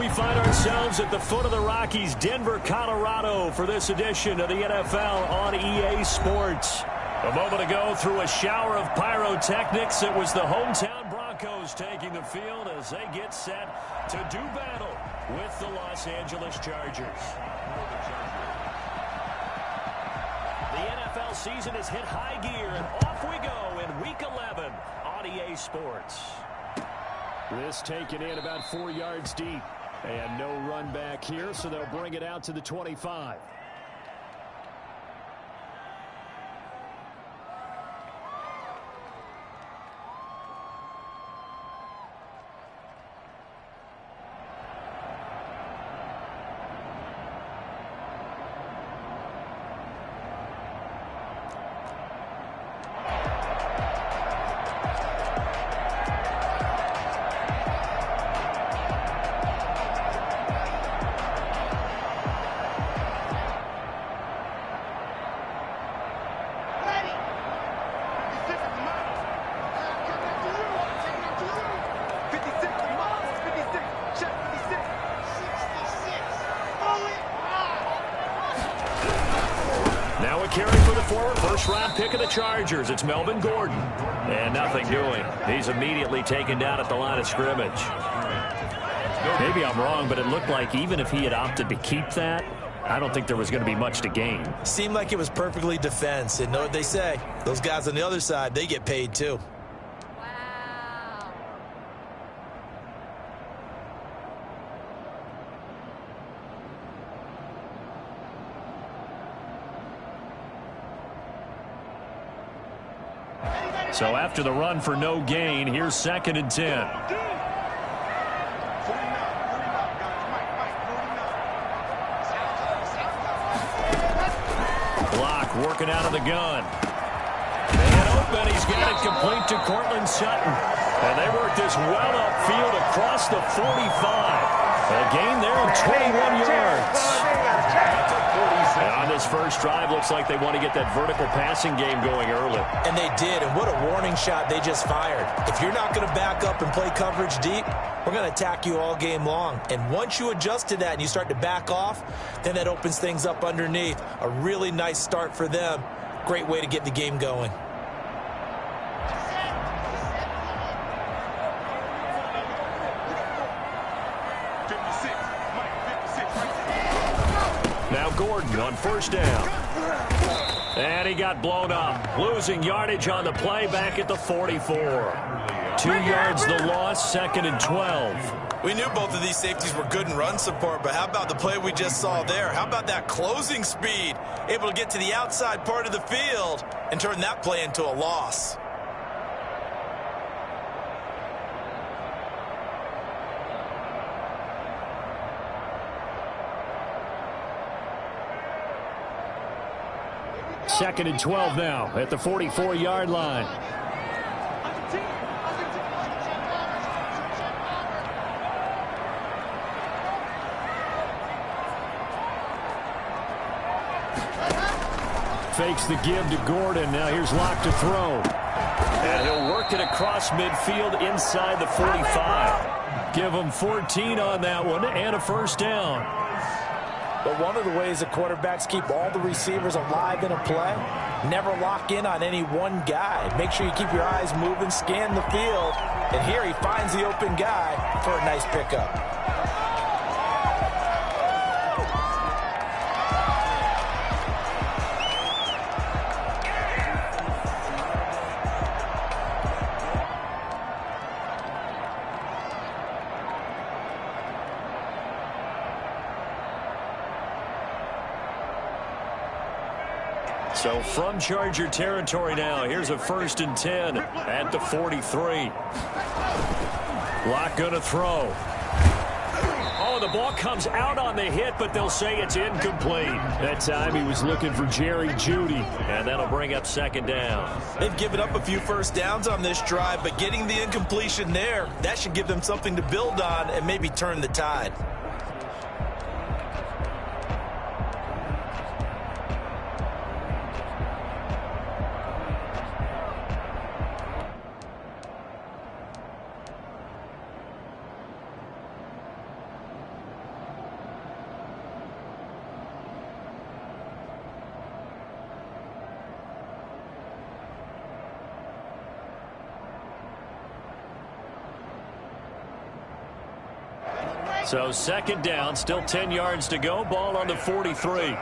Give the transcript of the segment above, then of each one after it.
We find ourselves at the foot of the Rockies, Denver, Colorado, for this edition of the NFL on EA Sports. A moment ago, through a shower of pyrotechnics, it was the hometown Broncos taking the field as they get set to do battle with the Los Angeles Chargers. The NFL season has hit high gear, and off we go in Week 11 on EA Sports. This taken in about 4 yards deep. And no run back here, so they'll bring it out to the 25. First-round pick of the Chargers. It's Melvin Gordon. And nothing doing. He's immediately taken down at the line of scrimmage. Maybe I'm wrong, but it looked like even if he had opted to keep that, I don't think there was going to be much to gain. Seemed like it was perfectly defense. And know what they say? Those guys on the other side, they get paid too. So after the run for no gain, here's 2nd and 10. Block working out of the gun. And open, he's got it complete to Cortland Sutton. And they work this well upfield across the 45. A gain there of 21 yards. And on this first drive, looks like they want to get that vertical passing game going early. And they did, and what a warning shot they just fired. If you're not going to back up and play coverage deep, we're going to attack you all game long. And once you adjust to that and you start to back off, then that opens things up underneath. A really nice start for them. Great way to get the game going. Now Gordon on first down. And he got blown up. Losing yardage on the play back at the 44. 2 yards the loss, 2nd and 12. We knew both of these safeties were good in run support, but how about the play we just saw there? How about that closing speed? Able to get to the outside part of the field and turn that play into a loss. Second and 12 now at the 44-yard line. Fakes the give to Gordon. Now here's Locke to throw. And he'll work it across midfield inside the 45. Give him 14 on that one and a first down. But one of the ways that quarterbacks keep all the receivers alive in a play, never lock in on any one guy. Make sure you keep your eyes moving, scan the field, and here he finds the open guy for a nice pickup. So from Charger territory now, here's a 1st and 10 at the 43. Locke gonna throw. Oh, the ball comes out on the hit, but they'll say it's incomplete. That time he was looking for Jerry Jeudy, and that'll bring up 2nd down. They've given up a few first downs on this drive, but getting the incompletion there, that should give them something to build on and maybe turn the tide. So second down, still 10 yards to go. Ball on the 43.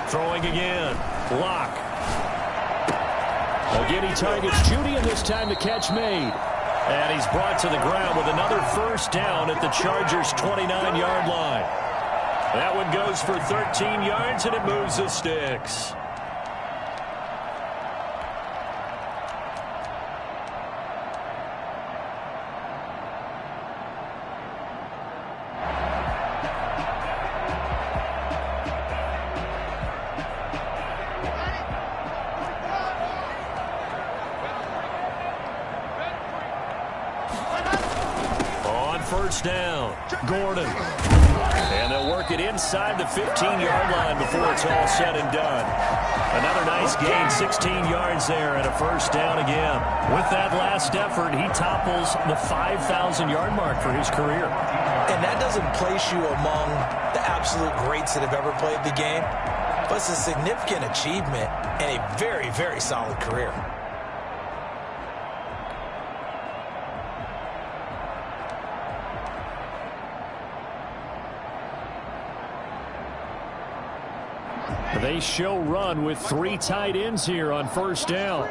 Throwing again. Lock. Again, he targets Judy, and this time the catch made. And he's brought to the ground with another first down at the Chargers' 29-yard line. That one goes for 13 yards, and it moves the sticks. First down, Gordon. And they'll work it inside the 15-yard line before it's all said and done. Another nice gain, 16 yards there, and a first down again. With that last effort, he topples the 5,000-yard mark for his career. And that doesn't place you among the absolute greats that have ever played the game, but it's a significant achievement and a very, very solid career. They show run with 3 tight ends here on first down.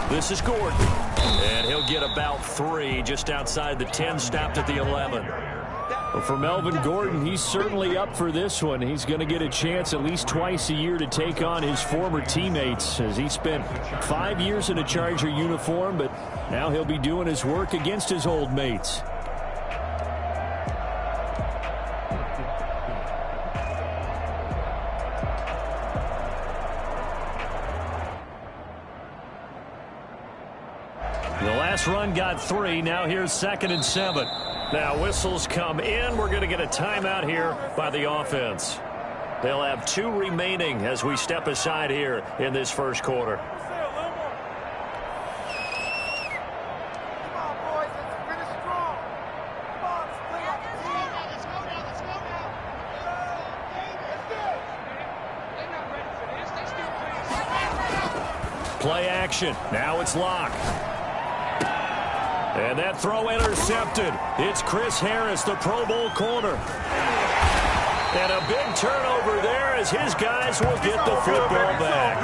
This is Gordon. And he'll get about 3 just outside the 10, stopped at the 11. Well, for Melvin Gordon, he's certainly up for this one. He's going to get a chance at least twice a year to take on his former teammates, as he spent 5 years in a Charger uniform, but now he'll be doing his work against his old mates. Run got 3. Now here's 2nd and 7. Now whistles come in. We're going to get a timeout here by the offense. They'll have 2 remaining as we step aside here in this first quarter. Play action. Now it's Locke. And that throw intercepted. It's Chris Harris, the Pro Bowl corner. And a big turnover there as his guys will get the football back.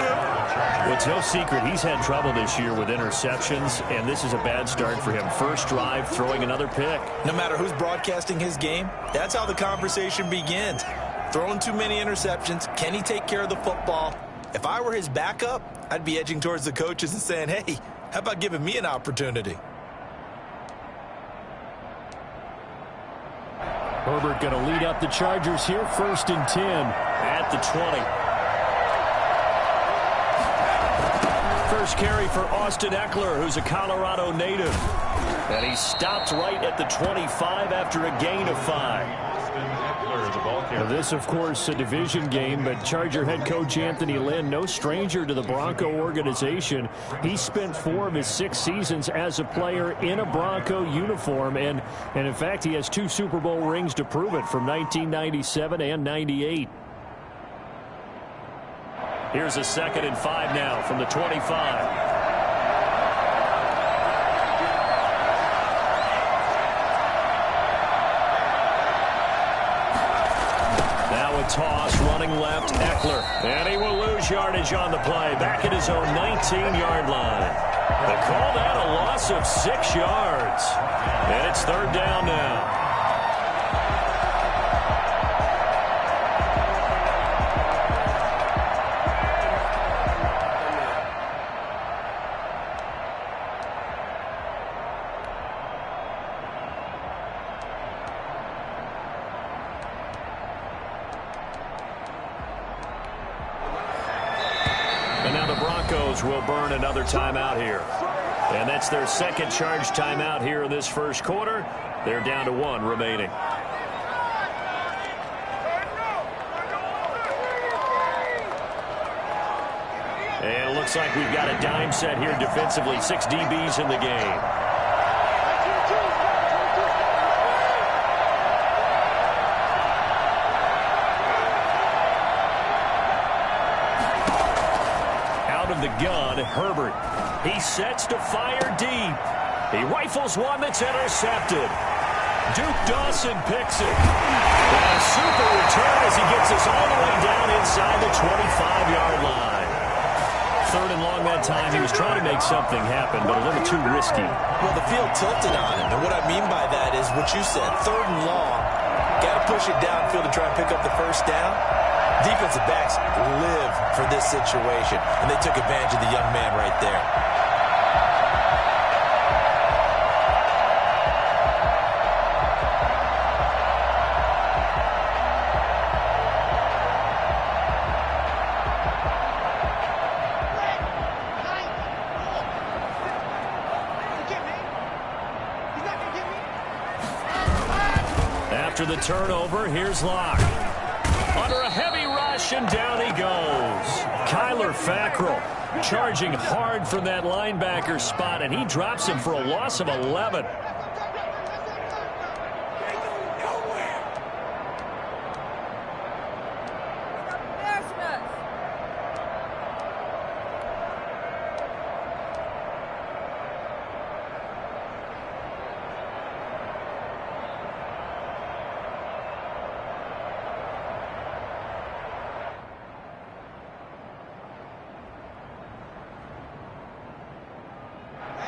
Well, it's no secret he's had trouble this year with interceptions, and this is a bad start for him. First drive, throwing another pick. No matter who's broadcasting his game, that's how the conversation begins. Throwing too many interceptions. Can he take care of the football? If I were his backup, I'd be edging towards the coaches and saying, hey, how about giving me an opportunity? Herbert going to lead up the Chargers here, 1st and 10 at the 20. First carry for Austin Eckler, who's a Colorado native. And he stopped right at the 25 after a gain of 5. Now this, of course, a division game, but Charger head coach Anthony Lynn, no stranger to the Bronco organization. He spent 4 of his 6 seasons as a player in a Bronco uniform, and in fact, he has 2 Super Bowl rings to prove it from 1997 and 98. Here's a 2nd and 5 now from the 25. Toss running left, Eckler, and he will lose yardage on the play back at his own 19-yard line. They call that a loss of 6 yards, and it's 3rd down now. Will burn another timeout here. And that's their 2nd charge timeout here in this first quarter. They're down to 1 remaining. And it looks like we've got a dime set here defensively. 6 DBs in the game. out of the gun, Herbert. He sets to fire deep. He rifles one that's intercepted. Duke Dawson picks it. And a super return as he gets us all the way down inside the 25-yard line. Third and long that time. He was trying to make something happen, but a little too risky. Well, the field tilted on him, and what I mean by that is what you said. Third and long, got to push it downfield to try and pick up the first down. Defensive backs live for this situation, and they took advantage of the young man right there. After the turnover, here's Locke. Under a heavy rush, and down he goes. Kyler Fackrell charging hard from that linebacker spot, and he drops him for a loss of 11.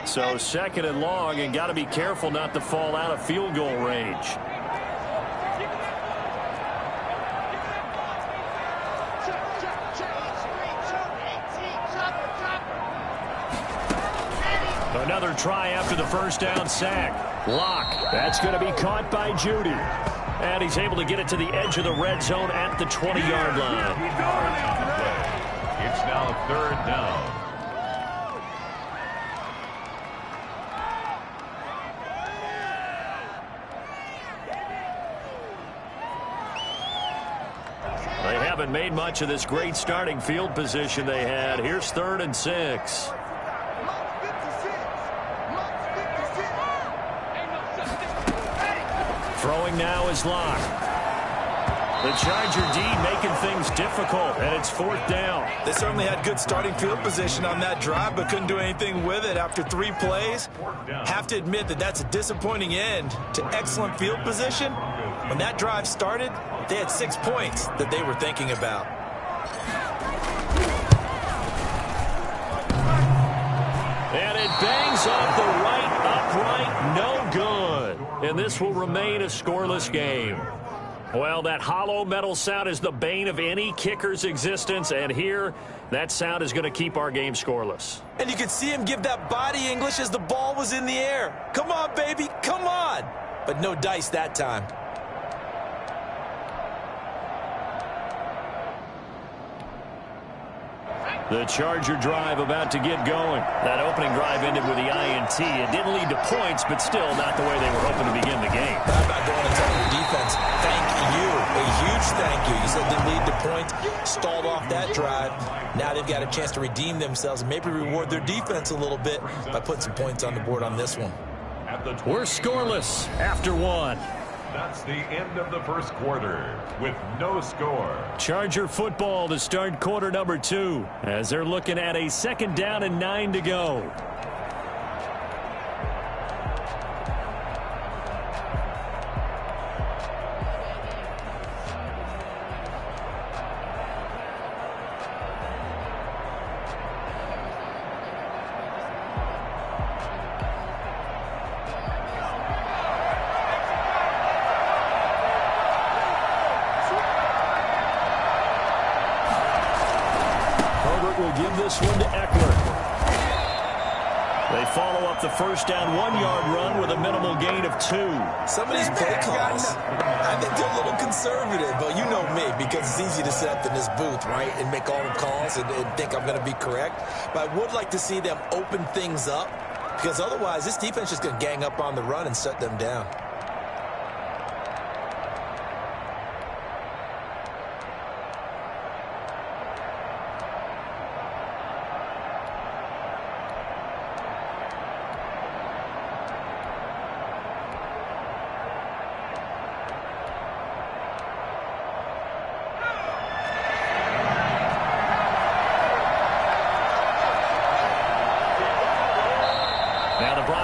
So second and long, and got to be careful not to fall out of field goal range. Another try after the first down sack. Locke, that's going to be caught by Judy. And he's able to get it to the edge of the red zone at the 20-yard line. It's now third down. Haven't made much of this great starting field position they had. Here's 3rd and 6. Throwing now is Locke. The Charger D making things difficult, and it's 4th down. They certainly had good starting field position on that drive, but couldn't do anything with it after 3 plays. Have to admit that that's a disappointing end to excellent field position. When that drive started, they had 6 points that they were thinking about. And it bangs off the right upright, no good. And this will remain a scoreless game. Well, that hollow metal sound is the bane of any kicker's existence, and here, that sound is going to keep our game scoreless. And you could see him give that body English as the ball was in the air. Come on, baby, come on. But no dice that time. The Charger drive about to get going. That opening drive ended with the INT. It didn't lead to points, but still not the way they were hoping to begin the game. How about going and telling your defense, thank you, a huge thank you. You said it didn't lead to points, stalled off that drive. Now they've got a chance to redeem themselves and maybe reward their defense a little bit by putting some points on the board on this one. We're scoreless after 1. That's the end of the first quarter with no score. Charger football to start quarter number 2 as they're looking at a 2nd down and 9 to go. This one to Eckler. They follow up the first down 1-yard run with a minimal gain of 2. Some of these play calls, I think they're a little conservative, but you know me, because it's easy to sit up in this booth, right, and make all the calls and think I'm going to be correct. But I would like to see them open things up, because otherwise this defense is going to gang up on the run and shut them down.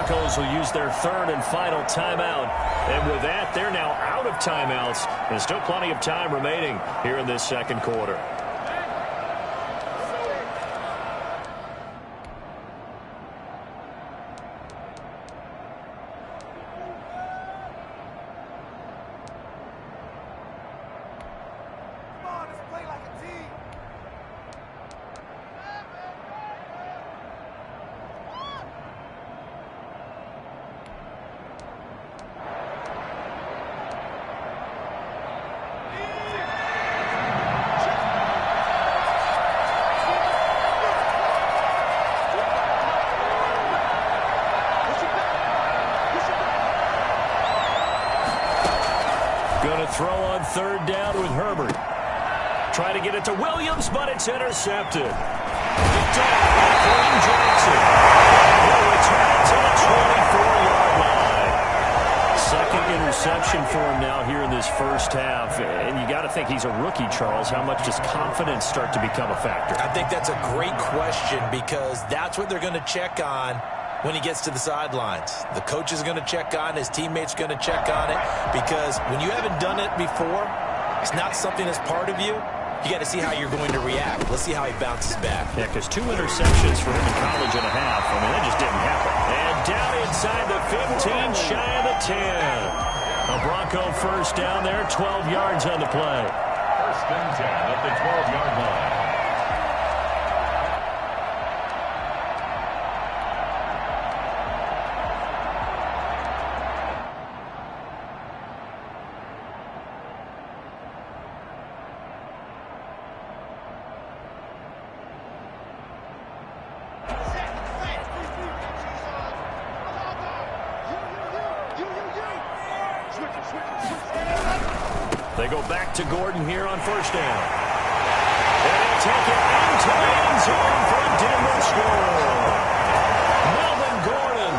Broncos will use their third and final timeout. And with that, they're now out of timeouts. There's still plenty of time remaining here in this second quarter. Going to throw on third down with Herbert. Try to get it to Williams, but it's intercepted. Picked off by Kareem Jackson. He'll return it to the 24-yard line. Second interception for him now here in this first half. And you got to think he's a rookie, Charles. How much does confidence start to become a factor? I think that's a great question because that's what they're going to check on when he gets to the sidelines. The coach is going to check on, his teammates going to check on it, because when you haven't done it before, it's not something that's part of you. You got to see how you're going to react. Let's see how he bounces back. Yeah, because 2 interceptions for him in college and a half. I mean, that just didn't happen. And down inside the 15, shy of the 10. A Bronco first down there, 12 yards on the play. First and 10 at the 12-yard line. They go back to Gordon here on first down. And they take it into the end zone for a Denver score. Melvin Gordon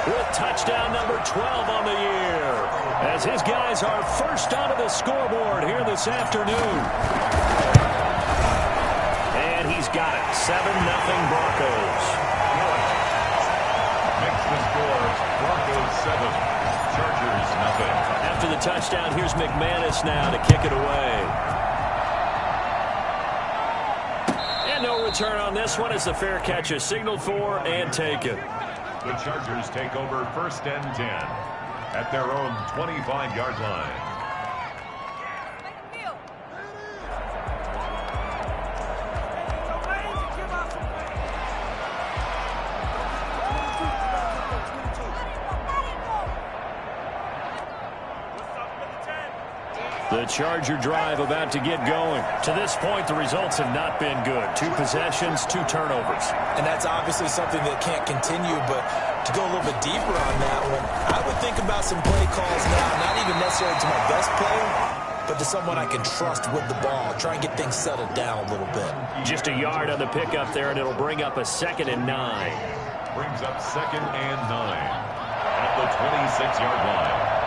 with touchdown number 12 on the year, as his guys are first onto the scoreboard here this afternoon. And he's got it. 7-0 Broncos. Makes the score Broncos 7. Chargers nothing. After the touchdown, here's McManus now to kick it away. And no return on this one as the fair catch is signaled for and taken. The Chargers take over first and 10 at their own 25-yard line. The Charger drive about to get going. To this point, the results have not been good. 2 possessions, 2 turnovers. And that's obviously something that can't continue, but to go a little bit deeper on that one, I would think about some play calls now, not even necessarily to my best player, but to someone I can trust with the ball. Try and get things settled down a little bit. Just a yard on the pickup there, and it'll bring up a 2nd and 9. Brings up 2nd and 9 at the 26-yard line.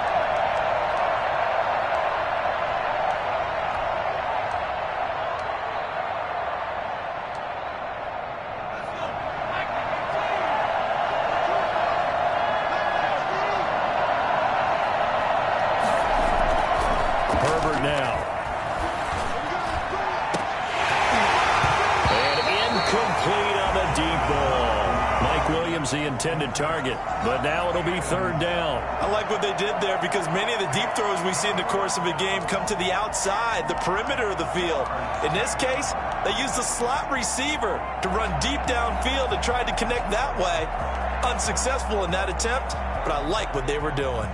The intended target, but now it'll be 3rd down. I like what they did there because many of the deep throws we see in the course of a game come to the outside, the perimeter of the field. In this case, they used the slot receiver to run deep downfield and tried to connect that way. Unsuccessful in that attempt, but I like what they were doing.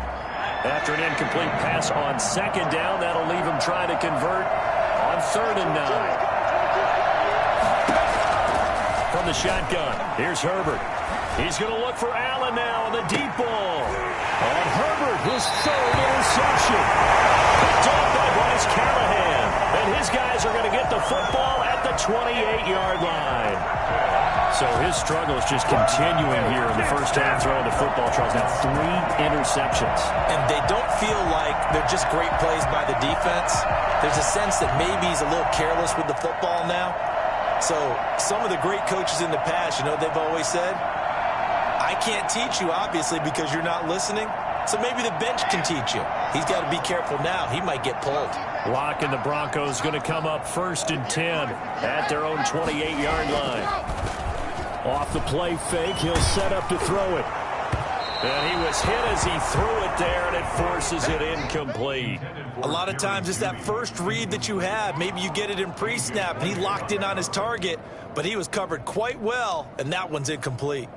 After an incomplete pass on 2nd down, that'll leave them trying to convert on 3rd and 9. From the shotgun, here's Herbert. He's going to look for Allen now on the deep ball. On Herbert, his 3rd interception. Picked off by Bryce Callahan. And his guys are going to get the football at the 28-yard line. So his struggle is just continuing here in the first half throwing the football. Charles, now 3 interceptions. And they don't feel like they're just great plays by the defense. There's a sense that maybe he's a little careless with the football now. So some of the great coaches in the past, you know, they've always said, I I can't teach you, obviously, because you're not listening. So maybe the bench can teach you. He's got to be careful now. He might get pulled. Lock and the Broncos going to come up 1st and 10 at their own 28-yard line. Off the play fake, he'll set up to throw it. And he was hit as he threw it there, and it forces it incomplete. A lot of times it's that first read that you have. Maybe you get it in pre-snap, and he locked in on his target, but he was covered quite well, and that one's incomplete.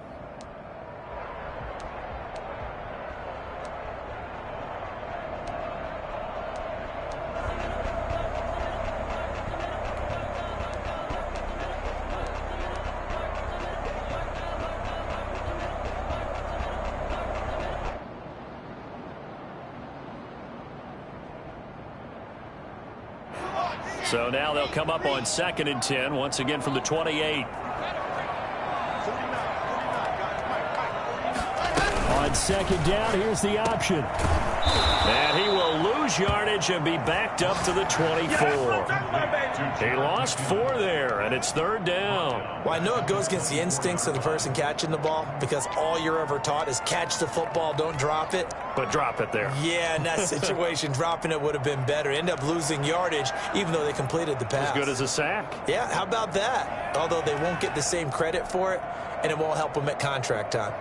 So now they'll come up on 2nd and 10, once again from the 28. On 2nd down, here's the option. And he will lose yardage and be backed up to the 24. He lost 4 there, and it's 3rd down. Well, I know it goes against the instincts of the person catching the ball because all you're ever taught is catch the football, don't drop it. But drop it there. Yeah, in that situation, dropping it would have been better. End up losing yardage, even though they completed the pass. As good as a sack. Yeah, how about that? Although they won't get the same credit for it, and it won't help them at contract time.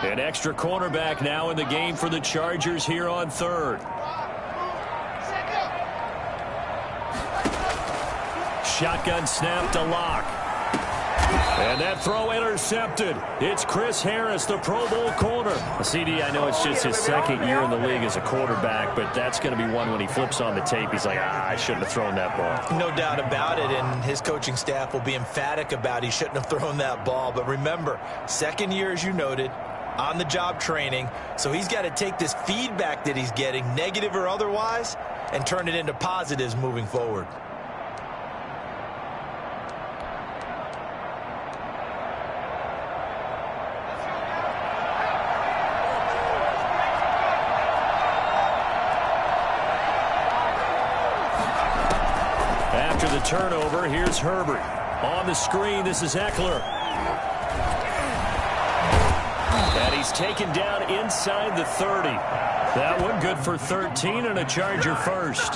An extra cornerback now in the game for the Chargers here on 3rd. Shotgun snap to Locke. And that throw intercepted. It's Chris Harris, the Pro Bowl corner. CD, I know it's just his 2nd year in the league as a quarterback, but that's going to be one when he flips on the tape. He's like, I shouldn't have thrown that ball. No doubt about it, and his coaching staff will be emphatic about he shouldn't have thrown that ball. But remember, 2nd year, as you noted, on-the-job training, so he's got to take this feedback that he's getting, negative or otherwise, and turn it into positives moving forward. After the turnover, here's Herbert. On the screen, this is Eckler. And he's taken down inside the 30. That one good for 13 and a Charger first.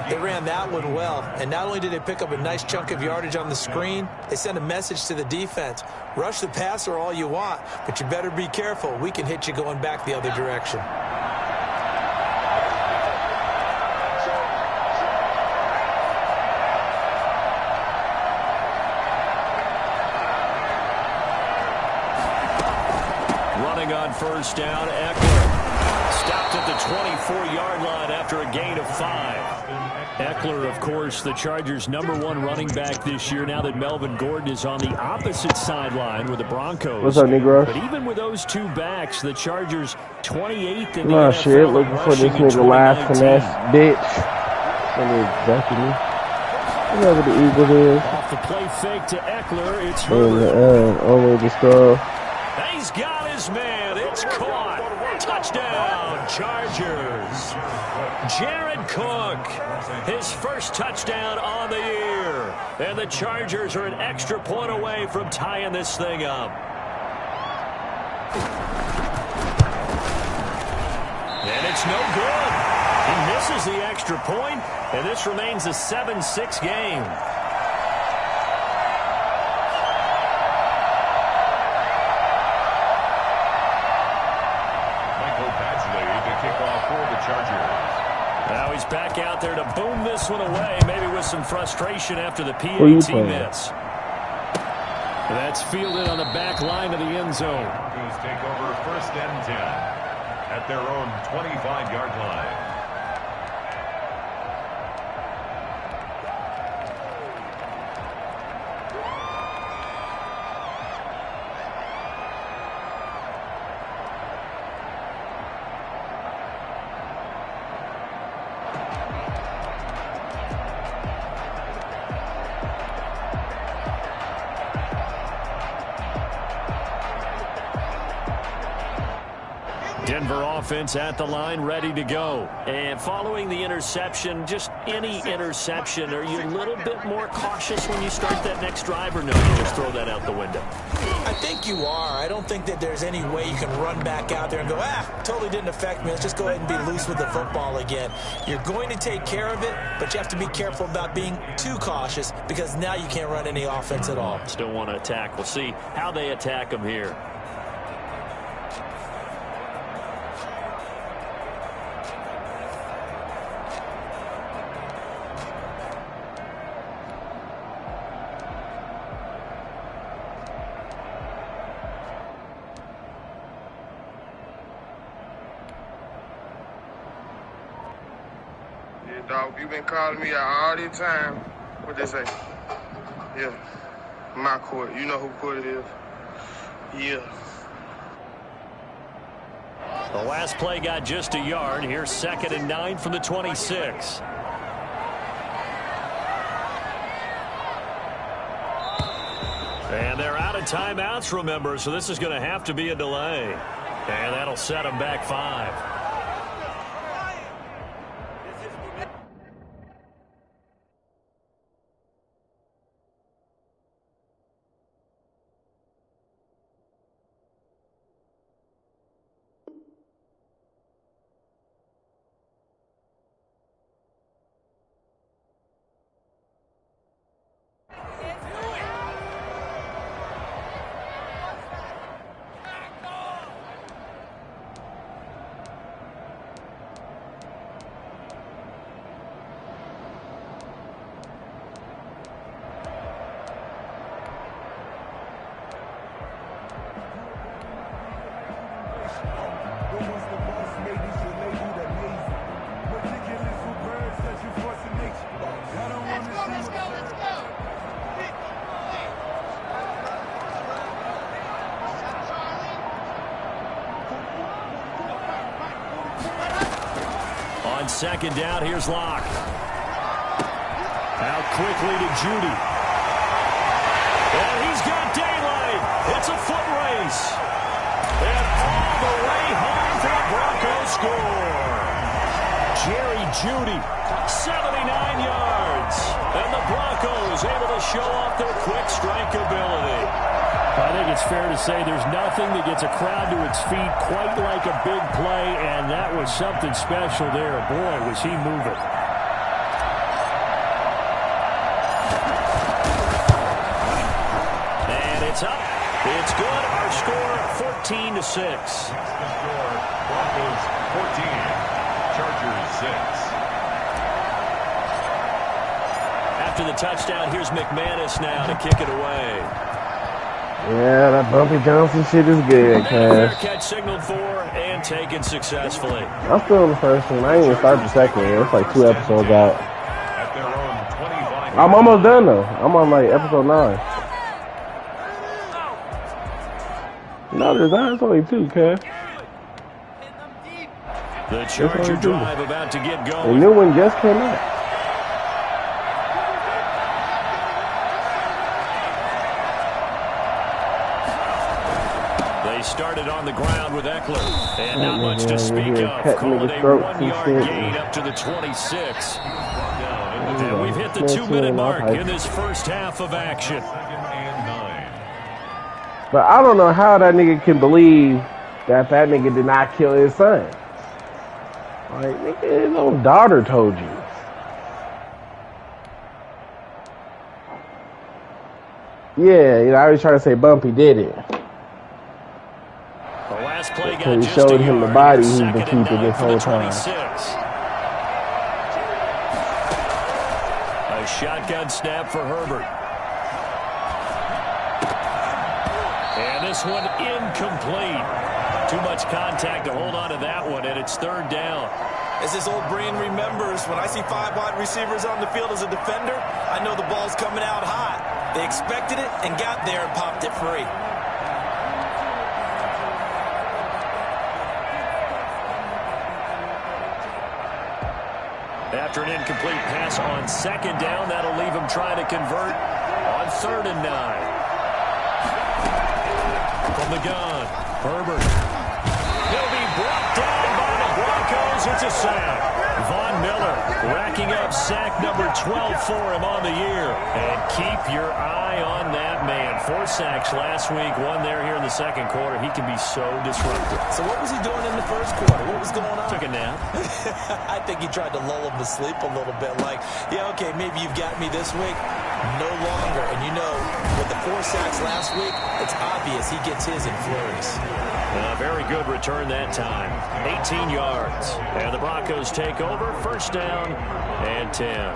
They ran that one well, and not only did they pick up a nice chunk of yardage on the screen, they sent a message to the defense. Rush the passer all you want, but you better be careful. We can hit you going back the other direction. On 1st down, Eckler stopped at the 24-yard line after a gain of 5. Eckler, of course, the Chargers' #1 running back this year, now that Melvin Gordon is on the opposite sideline with the Broncos. What's up, Negro? But even with those 2 backs, the Chargers 28th in the nah, NFL shit, looking for this nigga last finesse, bitch. Exactly me. Whatever the Eagles is. Off the play fake to Eckler, it's Herbert. And only the star. He's got his man. It's caught. Touchdown, Chargers. Jared Cook, his first touchdown on the year. And the Chargers are an extra point away from tying this thing up. And it's no good. He misses the extra point, and this remains a 7-6 game. Now he's back out there to boom this one away, maybe with some frustration after the PAT miss. That's fielded on the back line of the end zone. Broncos take over 1st and 10 at their own 25-yard line. Denver offense at the line, ready to go. And following the interception, just any interception, are you a little bit more cautious when you start that next drive, or no, you just throw that out the window? I think you are. I don't think that there's any way you can run back out there and go, totally didn't affect me. Let's just go ahead and be loose with the football again. You're going to take care of it, but you have to be careful about being too cautious because now you can't run any offense at all. Still want to attack. We'll see how they attack them here. Dog, you been calling me out all the time. What they say? Yeah, my court. You know who court it is. Yeah. The last play got just a yard. Here's 2nd and 9 from the 26. And they're out of timeouts, remember, so this is going to have to be a delay. And that'll set them back 5. On 2nd down, here's Locke. Out quickly to Judy. And he's got daylight. It's a foot race. And all the way home for the Broncos score. Jerry Judy, 79 yards. And the Broncos able to show off their quick strike ability. I think it's fair to say there's nothing that gets a crowd to its feet quite like a big play, and that was something special there. Boy, was he moving. And it's up. It's good. Our score, 14-6. Broncos 14, Chargers 6. After the touchdown, here's McManus now to kick it away. Yeah, that Bumpy Johnson shit is good, Fair cuz. catch signaled for and taken successfully. I'm still in the first one. I ain't even start the second one. It's like 2 episodes out. At their own 25. I'm almost done, though. I'm on, like, episode 9. No, there's not. It's only 2, cuz. The Charger drive about to get The going. new one just came out. They started on the ground with Eckler. And not much to speak of. Cutting Call it niggas' a throats 1-yard and shit. gain up to the 26. And we've hit the 2-minute mark in this first half of action. 2nd and 9. But I don't know how that nigga can believe that nigga did not kill his son. Like, nigga, his own daughter told you. Yeah, you know, I was trying to say Bumpy did it. The last play got He just showed a him the yard. body Here's he's been 2nd and keeping 9 this from the whole time. 26. A shotgun snap for Herbert. And this one incomplete. Too much contact to hold on to that one, and it's 3rd down. As this old brain remembers, when I see 5 wide receivers on the field as a defender, I know the ball's coming out hot. They expected it and got there and popped it free. After an incomplete pass on 2nd down, that'll leave him trying to convert on 3rd and 9. From the gun, Herbert. He'll be brought down by the Broncos. It's a sack. Von Miller racking up sack number 12 for him on the year. And keep your eye on that man. 4 sacks last week, 1 there here in the second quarter. He can be so disruptive. So what was he doing in the first quarter? What was going on? Took a nap. I think he tried to lull him to sleep a little bit. Like, yeah, okay, maybe you've got me this week. No longer. And you know, with the 4 sacks last week, it's obvious he gets his in flurries. Very good return that time. 18 yards. And the Broncos take over. First down and 10.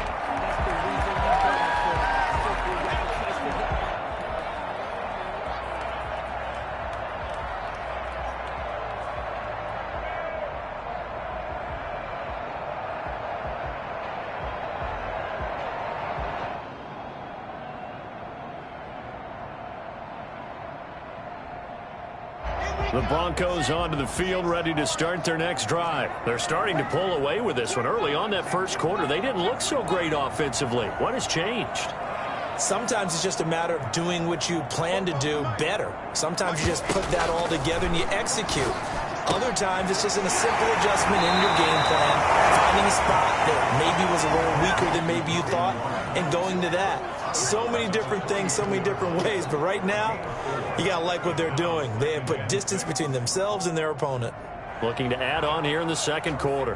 The Broncos onto the field, ready to start their next drive. They're starting to pull away with this one. Early on that first quarter, they didn't look so great offensively. What has changed? Sometimes it's just a matter of doing what you plan to do better. Sometimes you just put that all together and you execute. Other times it's just in a simple adjustment in your game plan, finding a spot that maybe was a little weaker than maybe you thought, and going to that. So many different things, so many different ways, but right now, you got to like what they're doing. They have put distance between themselves and their opponent. Looking to add on here in the second quarter.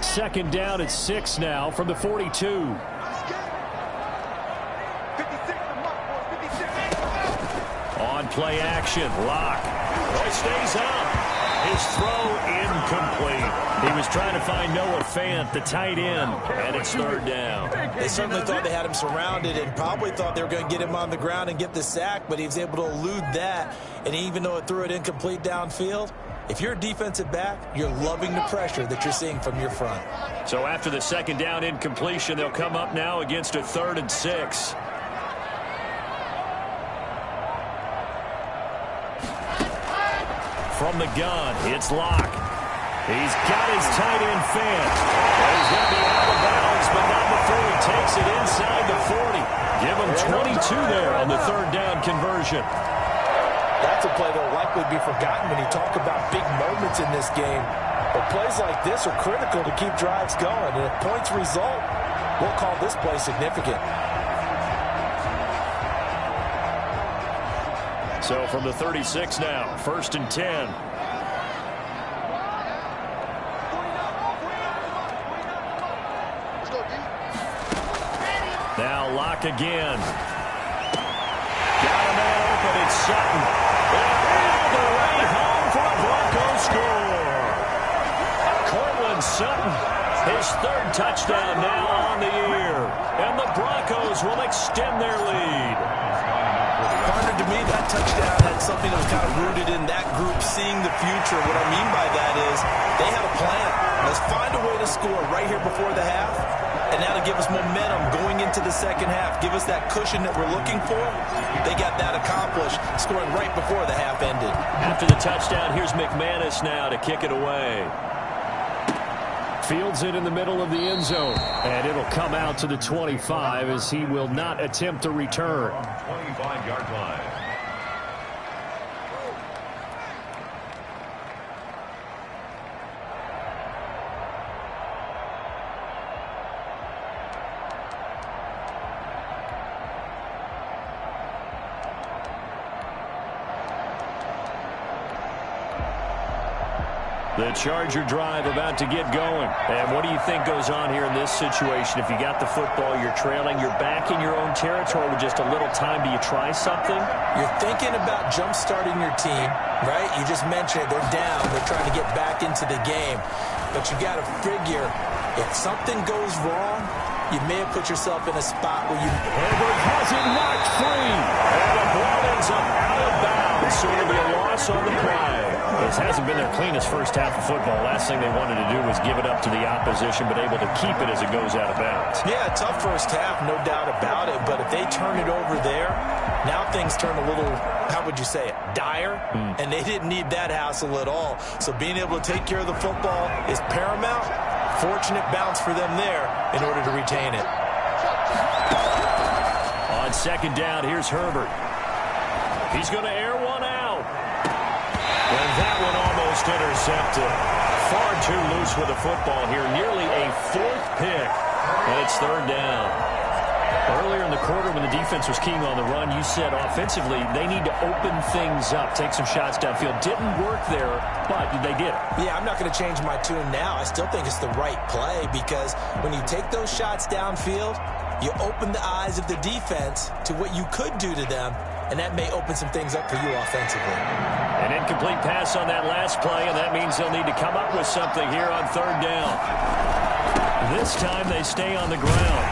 Second down at 6 now from the 42. On play action, Locke. Boy stays out. His throw incomplete. He was trying to find Noah Fant, the tight end, and it's third down. They certainly thought they had him surrounded and probably thought they were going to get him on the ground and get the sack, but he was able to elude that. And even though it threw it incomplete downfield, if you're a defensive back, you're loving the pressure that you're seeing from your front. So after the second down incompletion, they'll come up now against a 3rd and 6. From the gun, it's Locke. He's got his tight end Fant. He's going to be out of bounds, but not before he takes it inside the 40. Give him 22 there on the 3rd down conversion. That's a play that will likely be forgotten when you talk about big moments in this game. But plays like this are critical to keep drives going. And if points result, we'll call this play significant. So from the 36 now, 1st and 10. Now Locke again. Got a man open, it's Sutton. And the way home for a Broncos score. Cortland Sutton, his 3rd touchdown now on the year. And the Broncos will extend their lead. Partner, to me, that touchdown had something that was kind of rooted in that group seeing the future. What I mean by that is they had a plan. Let's find a way to score right here before the half, and that'll give us momentum going into the second half, give us that cushion that we're looking for. They got that accomplished, scoring right before the half ended. After the touchdown, here's McManus now to kick it away. Fields it in the middle of the end zone, and it'll come out to the 25 as he will not attempt to return. 25-yard line. The Charger drive about to get going. And what do you think goes on here in this situation? If you got the football, you're trailing, you're back in your own territory with just a little time. Do you try something? You're thinking about jump-starting your team, right? You just mentioned it. They're down. They're trying to get back into the game. But you got to figure, if something goes wrong, you may have put yourself in a spot where you... Herbert has it knocked free. And the ball ends up out of bounds. So it'll be a loss on the play. This hasn't been their cleanest first half of football. Last thing they wanted to do was give it up to the opposition, but able to keep it as it goes out of bounds. Yeah, tough first half, no doubt about it. But if they turn it over there, now things turn a little, how would you say it, dire? And they didn't need that hassle at all. So being able to take care of the football is paramount. Fortunate bounce for them there in order to retain it. On second down, here's Herbert. He's going to air one out. And that one almost intercepted. Far too loose with the football here. Nearly a fourth pick. And it's third down. Earlier in the quarter when the defense was keying on the run, you said offensively they need to open things up, take some shots downfield. Didn't work there, but they did it. Yeah, I'm not going to change my tune now. I still think it's the right play because when you take those shots downfield, you open the eyes of the defense to what you could do to them, and that may open some things up for you offensively. An incomplete pass on that last play, and that means they'll need to come up with something here on third down. This time they stay on the ground.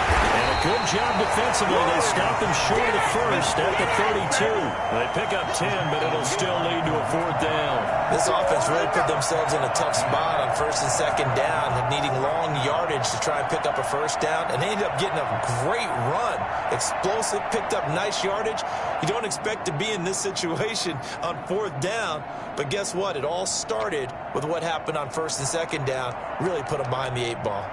And a good job defensively. They stop them short of the first at the 32. They pick up 10, but it'll still lead to a fourth down. This offense really put themselves in a tough spot on first and second down, needing long yardage to try and pick up a first down, and they ended up getting a great run. Explosive, picked up nice yardage. You don't expect to be in this situation on fourth down, but guess what? It all started with what happened on first and second down. Really put them behind the 8 ball.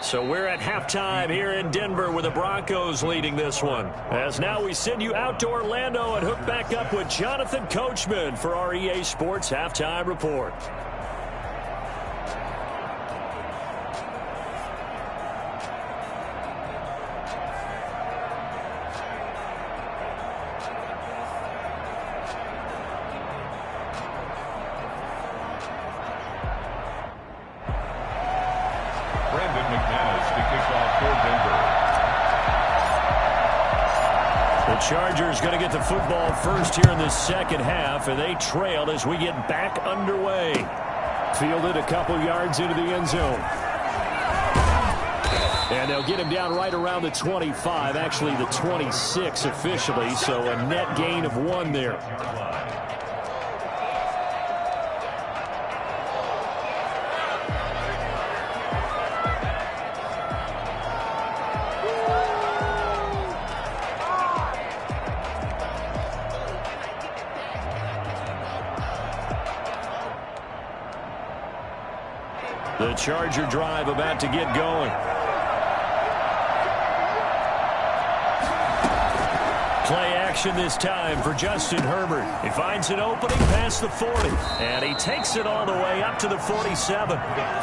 So we're at halftime here in Denver with the Broncos leading this one. As now we send you out to Orlando and hook back up with Jonathan Coachman for our EA Sports Halftime Report. Chargers going to get the football first here in the second half, and they trail as we get back underway. Fielded a couple yards into the end zone. And they'll get him down right around the 25, actually the 26 officially, so a net gain of 1 there. The Charger drive about to get going. Play action this time for Justin Herbert. He finds an opening past the 40, and he takes it all the way up to the 47.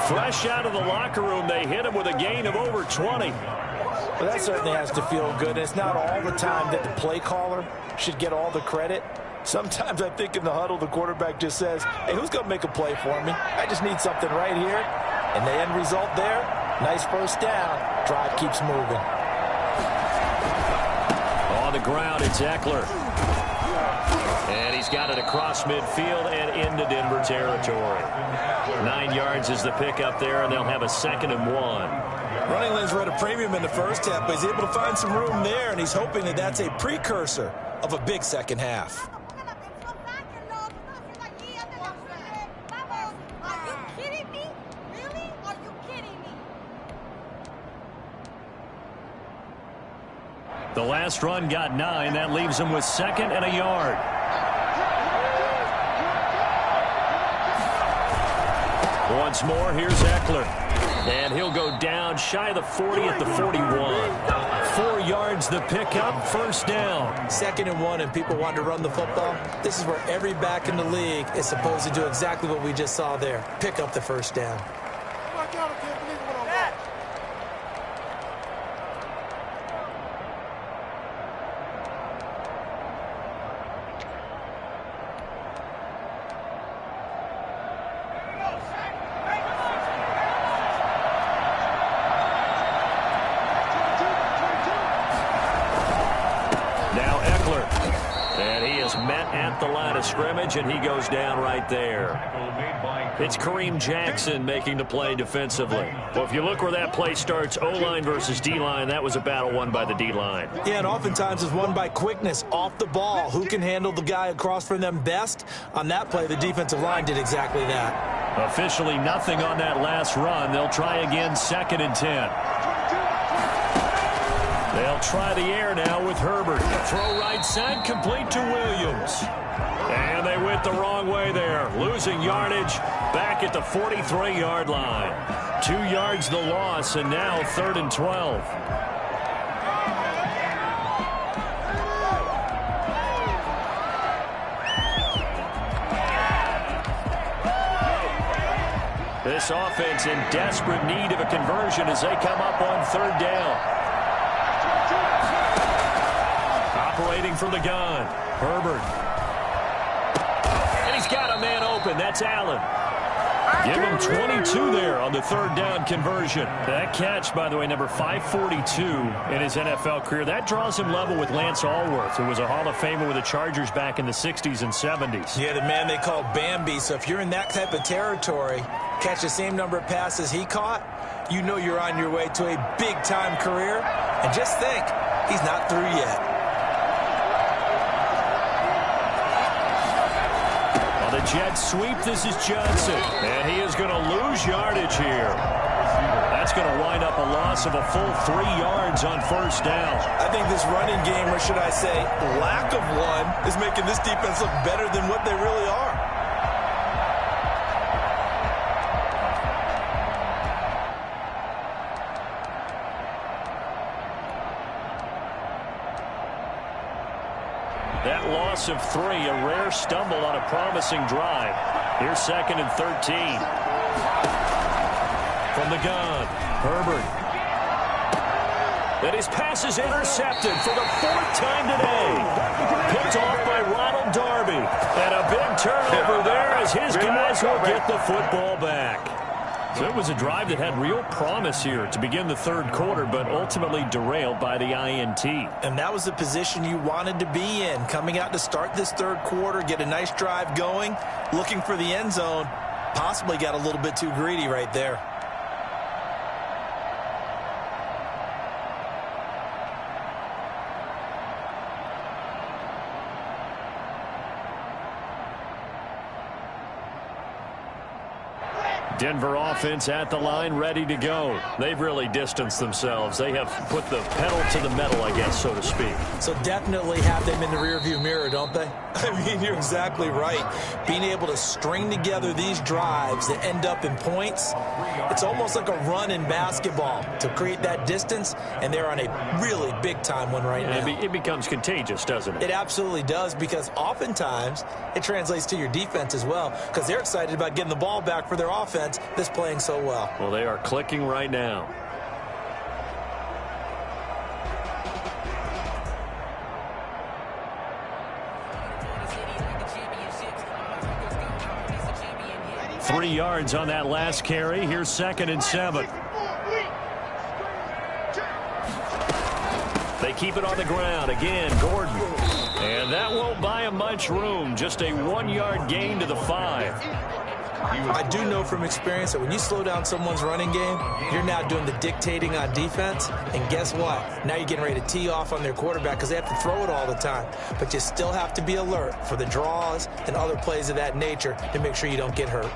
Fresh out of the locker room, they hit him with a gain of over 20. Well, that certainly has to feel good. It's not all the time that the play caller should get all the credit. Sometimes I think in the huddle, the quarterback just says, hey, who's going to make a play for me? I just need something right here. And the end result there, nice first down. Drive keeps moving. On the ground, it's Eckler. And he's got it across midfield and into Denver territory. 9 yards is the pickup there, and they'll have a 2nd and 1. Running lanes were at a premium in the first half, but he's able to find some room there, and he's hoping that that's a precursor of a big second half. The last run got 9. That leaves him with 2nd and a yard. Once more, here's Eckler. And he'll go down shy of the 40 at the 41. 4 yards the pickup, first down. 2nd and 1, and people want to run the football. This is where every back in the league is supposed to do exactly what we just saw there. Pick up the first down. Scrimmage, and he goes down right there. It's Kareem Jackson making the play defensively. Well, if you look where that play starts, O-line versus D-line, that was a battle won by the D-line. Yeah, and oftentimes it's won by quickness off the ball. Who can handle the guy across from them best? On that play, the defensive line did exactly that. Officially nothing on that last run. They'll try again, 2nd and 10. They'll try the air now with Herbert. Throw right side, complete to Williams. And they went the wrong way there. Losing yardage back at the 43-yard line. 2 yards the loss, and now 3rd and 12. This offense in desperate need of a conversion as they come up on 3rd down. Operating from the gun, Herbert. And he's got a man open. That's Allen. Give him 22 there on the 3rd down conversion. That catch, by the way, number 542 in his NFL career. That draws him level with Lance Allworth, who was a Hall of Famer with the Chargers back in the 60s and 70s. Yeah, the man they call Bambi. So if you're in that type of territory, catch the same number of passes he caught, you know you're on your way to a big-time career. And just think, he's not through yet. On the jet sweep, this is Johnson. And he is going to lose yardage here. That's going to wind up a loss of a full 3 yards on 1st down. I think this running game, or should I say lack of one, is making this defense look better than what they really are. That loss of 3, a rare stumble on a promising drive. Here's 2nd and 13. From the gun, Herbert. And his pass is intercepted for the 4th time today. Picked off by Ronald Darby. And a big turnover there as his guys will get the football back. So it was a drive that had real promise here to begin the 3rd quarter, but ultimately derailed by the INT. And that was the position you wanted to be in, coming out to start this 3rd quarter, get a nice drive going, looking for the end zone. Possibly got a little bit too greedy right there. Denver offense at the line, ready to go. They've really distanced themselves. They have put the pedal to the metal, I guess, so to speak. So definitely have them in the rearview mirror, don't they? I mean, you're exactly right. Being able to string together these drives that end up in points, it's almost like a run in basketball to create that distance, and they're on a really big-time one right now. It becomes contagious, doesn't it? It absolutely does, because oftentimes it translates to your defense as well, because they're excited about getting the ball back for their offense that's playing so well. Well, they are clicking right now. Three yards on that last carry. Here's 2nd and 7. They keep it on the ground. Again, Gordon. And that won't buy him much room. Just a 1-yard gain to the 5. I do know from experience that when you slow down someone's running game, you're now doing the dictating on defense. And guess what? Now you're getting ready to tee off on their quarterback because they have to throw it all the time. But you still have to be alert for the draws and other plays of that nature to make sure you don't get hurt.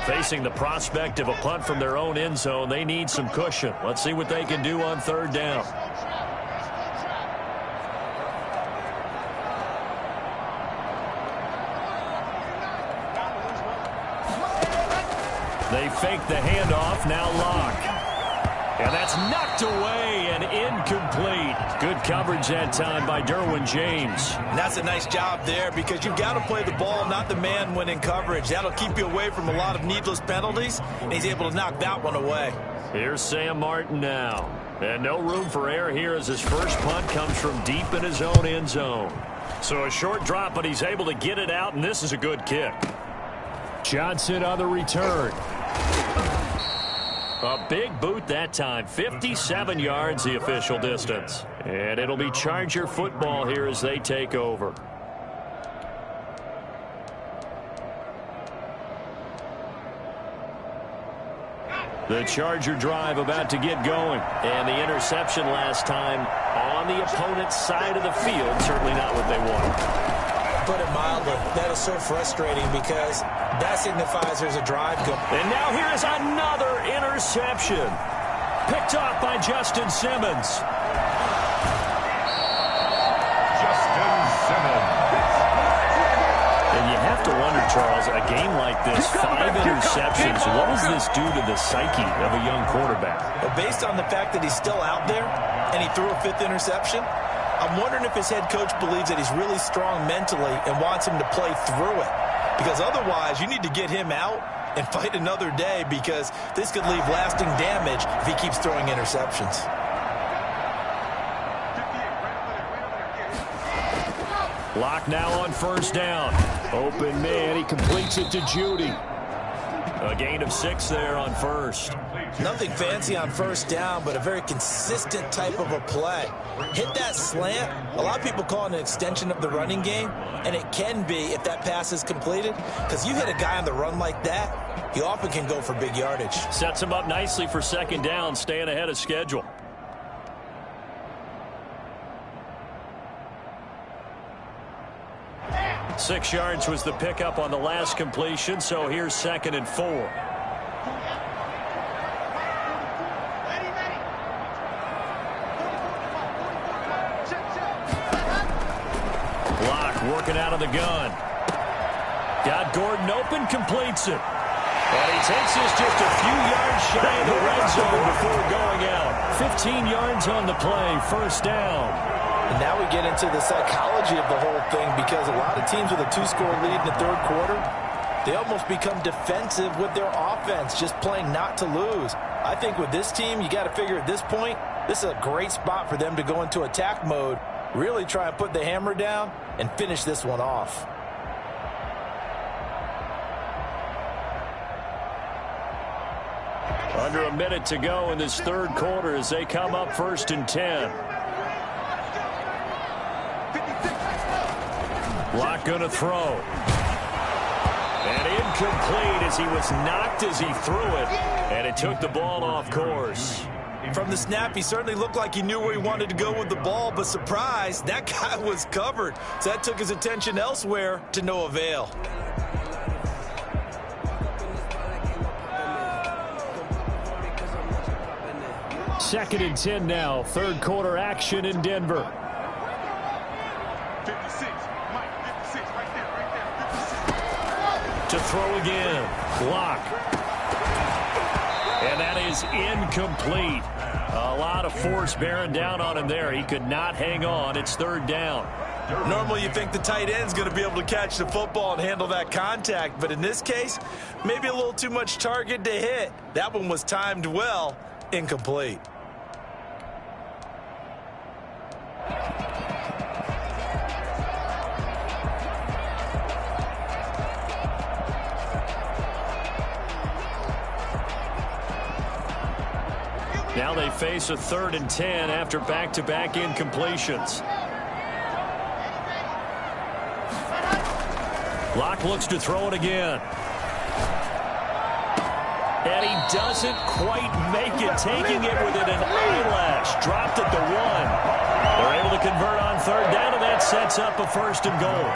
Facing the prospect of a punt from their own end zone, they need some cushion. Let's see what they can do on 3rd down. They fake the handoff, now Locke. And that's knocked away and incomplete. Good coverage that time by Derwin James. And that's a nice job there because you've got to play the ball, not the man when in coverage. That'll keep you away from a lot of needless penalties, and he's able to knock that one away. Here's Sam Martin now. And no room for error here as his first punt comes from deep in his own end zone. So a short drop, but he's able to get it out, and this is a good kick. Johnson on the return. A big boot that time. 57 yards the official distance. And it'll be Charger football here as they take over. The Charger drive about to get going. And the interception last time on the opponent's side of the field. Certainly not what they wanted. Put it mildly, that is so frustrating because that signifies there's a drive going. And now here is another interception. Picked off by Justin Simmons. Charles, a game like this, 5 interceptions, what does this do to the psyche of a young quarterback? Well, based on the fact that he's still out there and he threw a 5th interception, I'm wondering if his head coach believes that he's really strong mentally and wants him to play through it. Because otherwise, you need to get him out and fight another day, because this could leave lasting damage if he keeps throwing interceptions. Lock now on 1st down. Open man, he completes it to Judy. A gain of 6 there on 1st. Nothing fancy on 1st down, but a very consistent type of a play. Hit that slant. A lot of people call it an extension of the running game, and it can be if that pass is completed, because you hit a guy on the run like that, he often can go for big yardage. Sets him up nicely for 2nd down, staying ahead of schedule. Six yards was the pickup on the last completion, so here's 2nd and 4. Lock working out of the gun. Got Gordon open, completes it. And he takes this just a few yards shy of the red zone before going out. 15 yards on the play, 1st down. And now we get into the psychology of the whole thing, because a lot of teams with a 2-score lead in the 3rd quarter, they almost become defensive with their offense, just playing not to lose. I think with this team, you got to figure at this point, this is a great spot for them to go into attack mode, really try and put the hammer down and finish this one off. Under a minute to go in this 3rd quarter as they come up 1st and 10. Lock going to throw. And incomplete as he was knocked as he threw it. And it took the ball off course. From the snap, he certainly looked like he knew where he wanted to go with the ball, but surprise, that guy was covered. So that took his attention elsewhere to no avail. Second and 10 now. 3rd quarter action in Denver. To throw again. Lock. And that is incomplete. A lot of force bearing down on him there. He could not hang on. It's 3rd down. Normally you think the tight end's going to be able to catch the football and handle that contact, but in this case, maybe a little too much target to hit. That one was timed well. Incomplete. Now they face a 3rd and 10 after back-to-back incompletions. Lock looks to throw it again. And he doesn't quite make it, taking it within an eyelash. Dropped at the 1. They're able to convert on 3rd down, and that sets up a 1st and goal.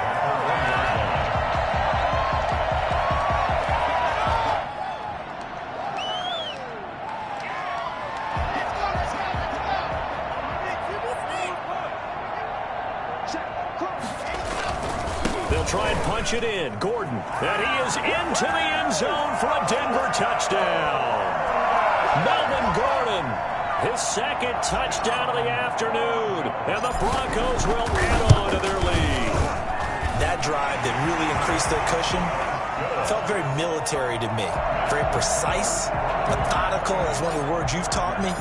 Try and punch it in. Gordon. And he is into the end zone for a Denver touchdown. Melvin Gordon, his 2nd touchdown of the afternoon. And the Broncos will add on to their lead. That drive that really increased their cushion felt very military to me. Very precise, methodical is one of the words you've taught me.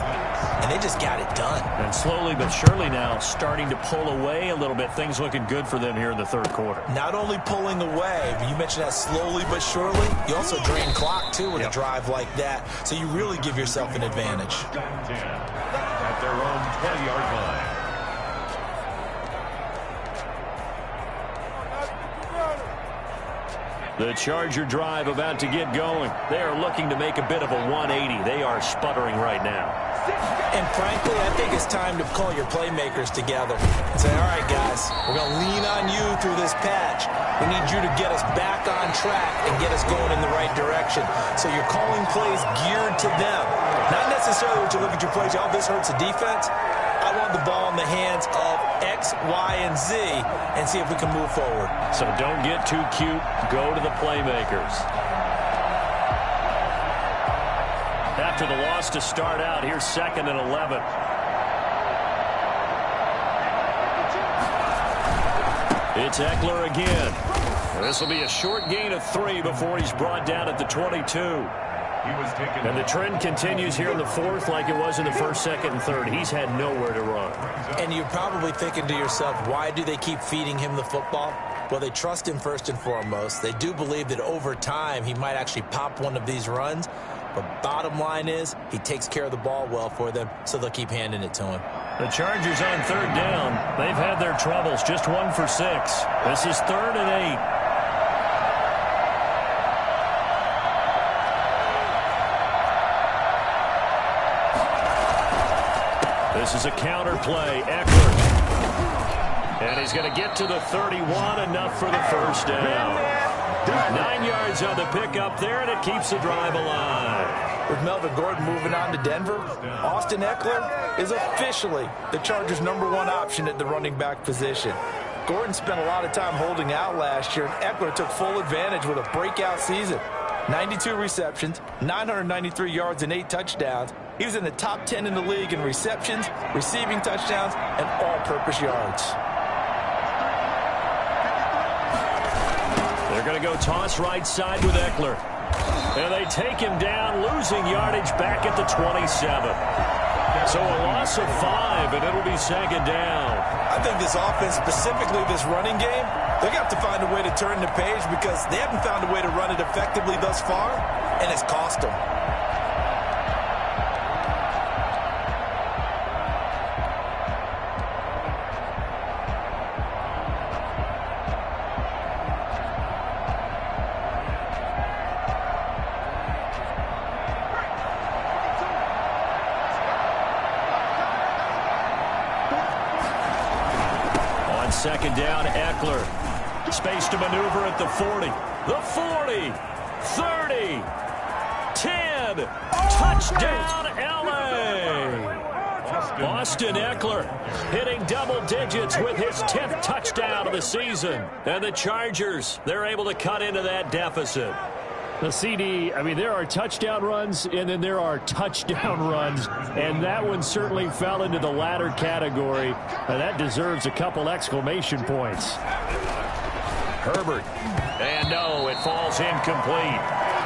And they just got it done. And slowly but surely now starting to pull away a little bit. Things looking good for them here in the 3rd quarter. Not only pulling away, but you mentioned that slowly but surely. You also drain clock, too, with a drive like that. So you really give yourself an advantage. At their own 20-yard line. The Charger drive about to get going. They are looking to make a bit of a 180. They are sputtering right now. And frankly, I think it's time to call your playmakers together and say, all right, guys, we're going to lean on you through this patch. We need you to get us back on track and get us going in the right direction. So you're calling plays geared to them. Not necessarily what you look at your plays, oh, this hurts the defense. I want the ball in the hands of X, Y, and Z and see if we can move forward. So don't get too cute. Go to the playmakers. After the loss to start out, here's 2nd and 11. It's Eckler again. This will be a short gain of 3 before he's brought down at the 22. And the trend continues here in the 4th like it was in the 1st, 2nd, and 3rd. He's had nowhere to run. And you're probably thinking to yourself, why do they keep feeding him the football? Well, they trust him first and foremost. They do believe that over time he might actually pop one of these runs. But bottom line is he takes care of the ball well for them, so they'll keep handing it to him. The Chargers on 3rd down. They've had their troubles. Just 1 for 6. This is 3rd and 8. This is a counter play. Eckler. And he's going to get to the 31, enough for the 1st down. 9 yards on the pickup there, and it keeps the drive alive. With Melvin Gordon moving on to Denver, Austin Eckler is officially the Chargers' #1 option at the running back position. Gordon spent a lot of time holding out last year, and Eckler took full advantage with a breakout season. 92 receptions, 993 yards, and 8 touchdowns. He was in the top 10 in the league in receptions, receiving touchdowns, and all-purpose yards. They're going to go toss right side with Eckler. And they take him down, losing yardage back at the 27. So a loss of 5, and it'll be 2nd down. I think this offense, specifically this running game, they're going to have to find a way to turn the page because they haven't found a way to run it effectively thus far, and it's cost them. On 2nd down, Eckler. Space to maneuver at the 40. The 40. 30. 10. Touchdown, L.A. Austin Eckler hitting double digits with his 10th touchdown of the season. And the Chargers, they're able to cut into that deficit. The CD, I mean, there are touchdown runs, and then there are touchdown runs, and that one certainly fell into the latter category. That deserves a couple exclamation points. Herbert. And no, it falls incomplete.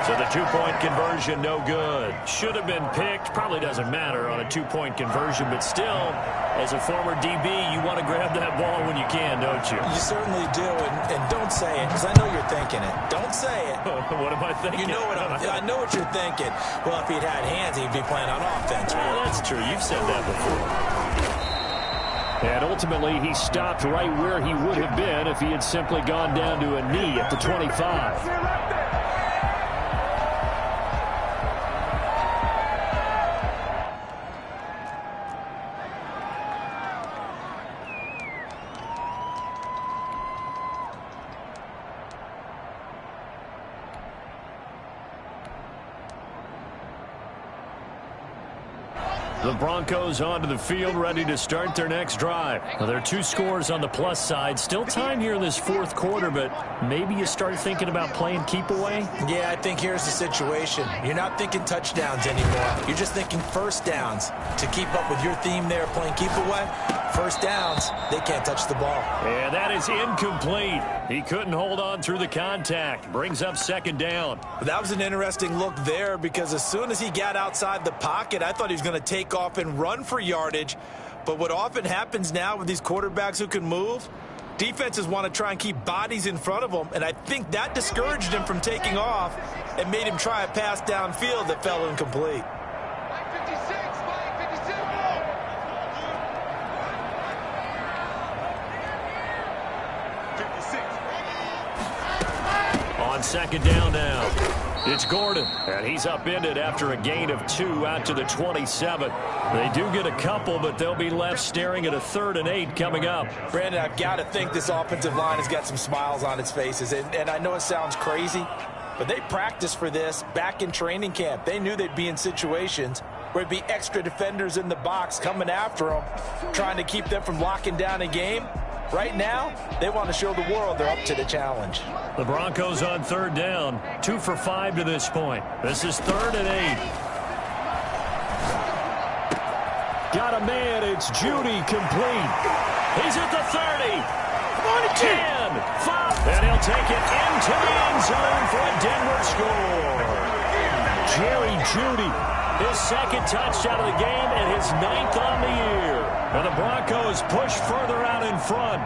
So the 2-point conversion, no good. Should have been picked. Probably doesn't matter on a 2-point conversion, but still, as a former DB, you want to grab that ball when you can, don't you? You certainly do, and don't say it, because I know you're thinking it. Don't say it. What am I thinking? You know what I know what you're thinking. Well, if he'd had hands, he'd be playing on offense. Well, that's true. You've said that before. And ultimately, he stopped right where he would have been if he had simply gone down to a knee at the 25. The Broncos onto the field, ready to start their next drive. Well, there are 2 scores on the plus side. Still time here in this 4th quarter, but maybe you start thinking about playing keep away? Yeah, I think here's the situation. You're not thinking touchdowns anymore. You're just thinking first downs. To keep up with your theme there, playing keep away, first downs, they can't touch the ball. And that is incomplete. He couldn't hold on through the contact. Brings up 2nd down. That was an interesting look there because as soon as he got outside the pocket, I thought he was going to take off and run for yardage. But what often happens now with these quarterbacks who can move, defenses want to try and keep bodies in front of them, and I think that discouraged him from taking off and made him try a pass downfield that fell incomplete. On 2nd down now, it's Gordon, and he's upended after a gain of 2 out to the 27. They do get a couple, but they'll be left staring at a 3rd and 8 coming up. Brandon, I've got to think this offensive line has got some smiles on its faces, and I know it sounds crazy, but they practiced for this back in training camp. They knew they'd be in situations where it'd be extra defenders in the box coming after them, trying to keep them from locking down a game. Right now, they want to show the world they're up to the challenge. The Broncos on third down, 2 for 5 to this point. This is 3rd and 8. Got a man, it's Judy, complete. He's at the 30, 10, 5, and he'll take it into the end zone for a Denver score. Jerry Judy, his 2nd touchdown of the game and his 9th on the year. And the Broncos push further out in front.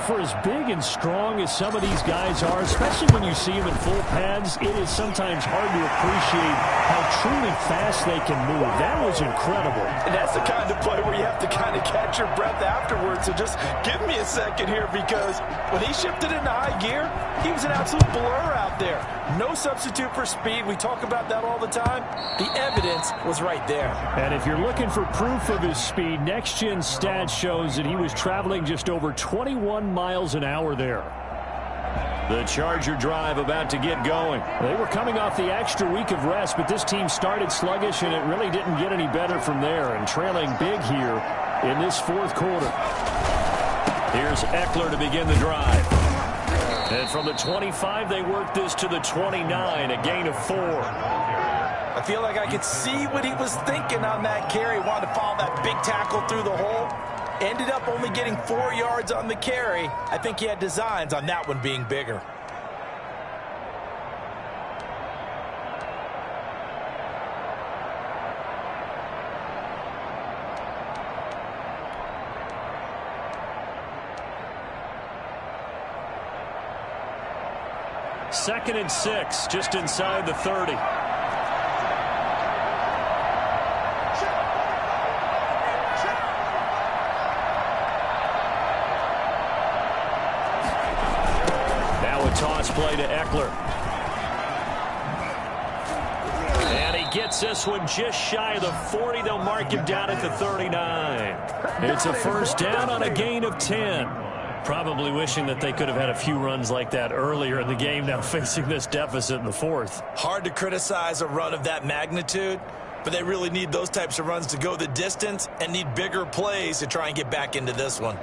For as big and strong as some of these guys are, especially when you see them in full pads, it is sometimes hard to appreciate how truly fast they can move. That was incredible. And that's the kind of play where you have to kind of catch your breath afterwards. So just give me a second here, because when he shifted into high gear, he was an absolute blur out there. No substitute for speed. We talk about that all the time. The evidence was right there. And if you're looking for proof of his speed, Next Gen Stats shows that he was traveling just over 21 miles an hour there. The Charger drive about to get going. They were coming off the extra week of rest, but this team started sluggish, and it really didn't get any better from there, and trailing big here in this 4th quarter. Here's Eckler to begin the drive. And from the 25, they worked this to the 29, a gain of 4. I feel like I could see what he was thinking on that carry. Wanted to follow that big tackle through the hole. Ended up only getting 4 yards on the carry. I think he had designs on that one being bigger. Second and 6, just inside the 30. Toss play to Eckler. And he gets this one just shy of the 40. They'll mark him down at the 39. It's a first down on a gain of 10. Probably wishing that they could have had a few runs like that earlier in the game, now facing this deficit in the 4th. Hard to criticize a run of that magnitude, but they really need those types of runs to go the distance and need bigger plays to try and get back into this one.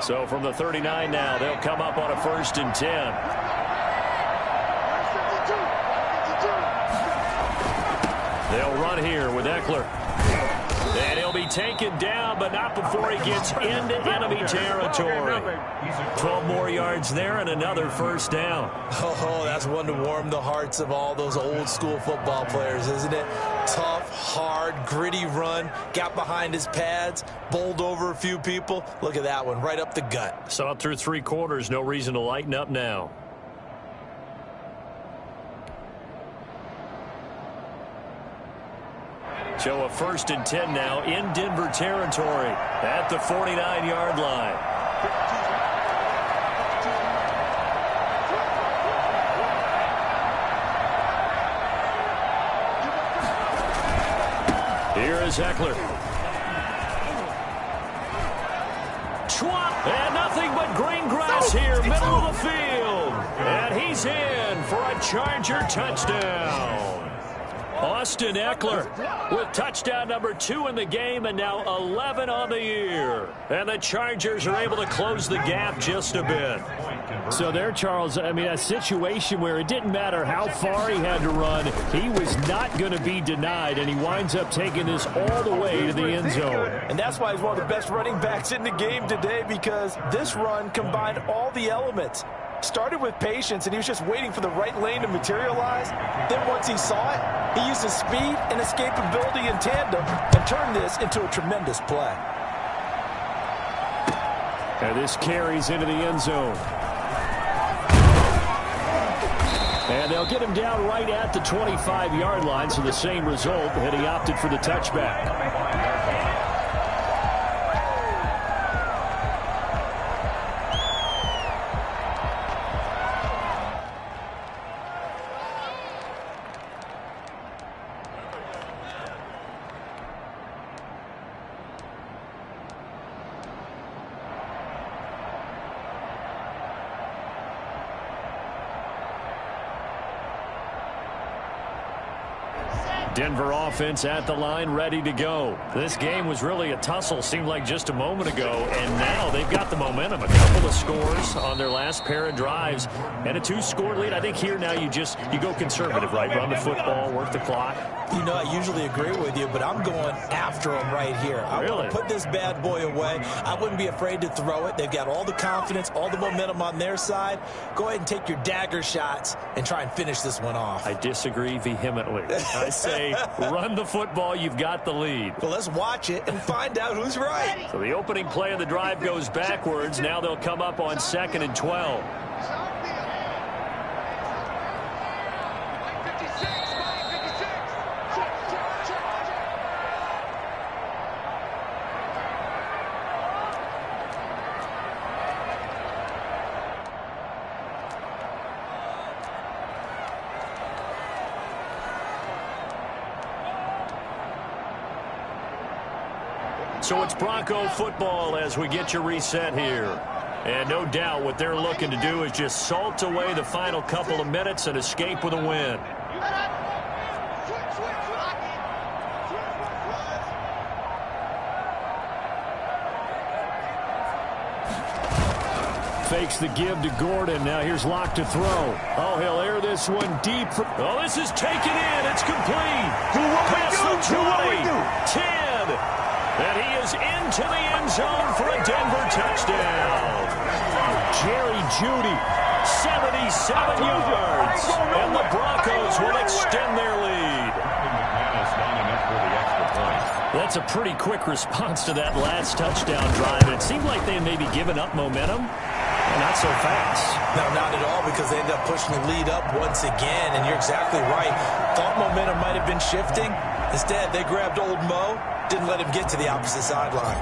So from the 39 now, they'll come up on a 1st and 10. They'll run here with Eckler. And he'll be taken down, but not before he gets into enemy territory. 12 more yards there and another first down. Oh, that's one to warm the hearts of all those old school football players, isn't it? Tough, hard, gritty run. Got behind his pads, bowled over a few people. Look at that one, right up the gut. Saw it through 3 quarters. No reason to lighten up now. So a 1st and 10 now in Denver territory at the 49-yard line. Here is Eckler. Schwab, and nothing but green grass here, middle of the field. And he's in for a Charger touchdown. Austin Eckler with touchdown number 2 in the game, and now 11 on the year. And the Chargers are able to close the gap just a bit. So there, Charles, I mean, a situation where it didn't matter how far he had to run, he was not going to be denied, and he winds up taking this all the way to the end zone. And that's why he's one of the best running backs in the game today, because this run combined all the elements. Started with patience, and he was just waiting for the right lane to materialize. Then once he saw it, he used his speed and escapability in tandem and turned this into a tremendous play. And this carries into the end zone. And they'll get him down right at the 25-yard line, so the same result, and he opted for the touchback. Denver offense at the line, ready to go. This game was really a tussle, seemed like just a moment ago, and now they've got the momentum. A couple of scores on their last pair of drives, and a 2-score lead. I think here now you go conservative, right? Run the football, work the clock. You know, I usually agree with you, but I'm going after them right here. I want to put this bad boy away. I wouldn't be afraid to throw it. They've got all the confidence, all the momentum on their side. Go ahead and take your dagger shots and try and finish this one off. I disagree vehemently. I say run the football. You've got the lead. Well, let's watch it and find out who's right. So the opening play of the drive goes backwards. Now they'll come up on 2nd and 12. So it's Bronco football as we get you reset here. And no doubt what they're looking to do is just salt away the final couple of minutes and escape with a win. Fakes the give to Gordon. Now here's Locke to throw. Oh, he'll air this one deep. Oh, this is taken in. It's complete. Past the 20. 10. And he is into the end zone for a Denver touchdown. Jerry Jeudy, 77 yards. And the Broncos will extend their lead. That's a pretty quick response to that last touchdown drive. It seemed like they had maybe given up momentum. Not so fast. No, not at all, because they ended up pushing the lead up once again. And you're exactly right. Thought momentum might have been shifting. Instead, they grabbed old Mo. Didn't let him get to the opposite sideline.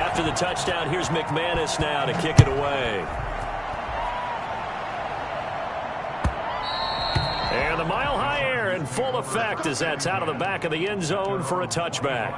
After the touchdown, here's McManus now to kick it away. And the mile-high air in full effect as that's out of the back of the end zone for a touchback.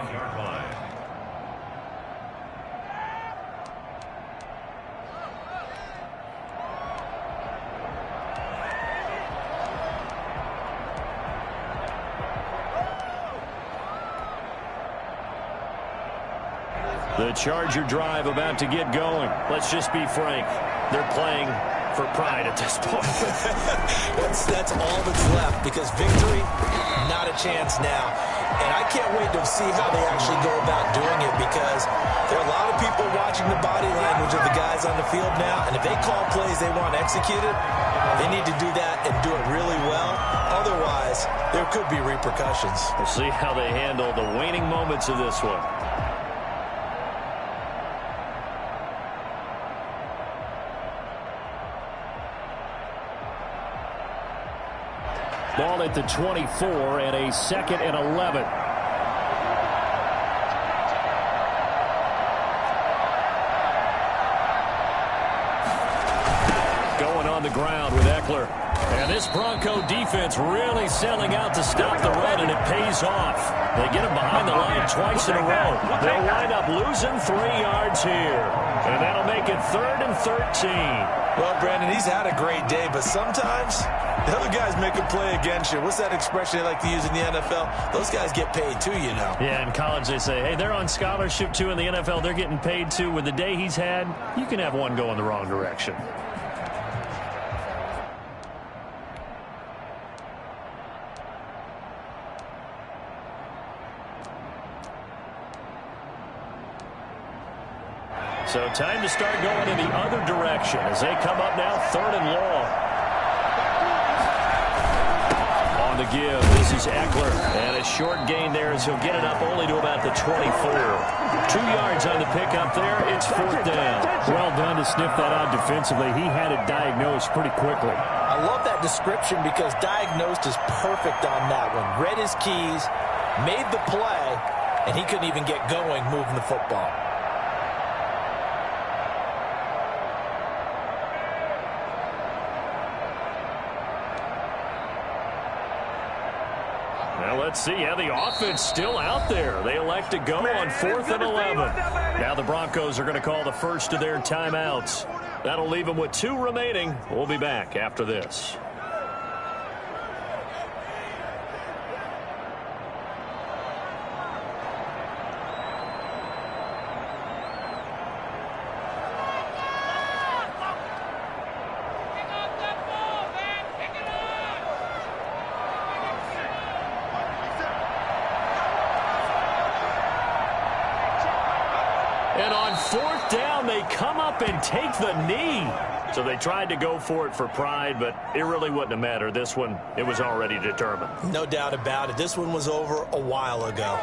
The Charger drive about to get going. Let's just be frank. They're playing for pride at this point. That's all that's left, because victory, not a chance now. And I can't wait to see how they actually go about doing it, because there are a lot of people watching the body language of the guys on the field now, and if they call plays they want executed, they need to do that and do it really well. Otherwise, there could be repercussions. We'll see how they handle the waning moments of this one. Ball at the 24 and a 2nd and 11. Going on the ground with Eckler. And this Bronco defense really selling out to stop the run, and it pays off. They get him behind the line twice in a row. They'll wind up losing 3 yards here. And that'll make it 3rd and 13. Well, Brandon, he's had a great day, but sometimes the other guys make a play against you. What's that expression they like to use in the NFL? Those guys get paid too, you know. Yeah, in college they say, hey, they're on scholarship too. In the NFL, they're getting paid too. With the day he's had, you can have one go in the wrong direction. So time to start going in the other direction as they come up now 3rd and long. On the give, this is Eckler. And a short gain there as he'll get it up only to about the 24. 2 yards on the pickup there. It's 4th down. Well done to sniff that out defensively. He had it diagnosed pretty quickly. I love that description, because diagnosed is perfect on that one. Read his keys, made the play, and he couldn't even get going moving the football. Let's see how the offense still out there. They elect to go on 4th and 11. Now the Broncos are going to call the first of their timeouts. That'll leave them with 2 remaining. We'll be back after this. And on fourth down, they come up and take the knee. So they tried to go for it for pride, but it really wouldn't have mattered. This one, it was already determined. No doubt about it. This one was over a while ago.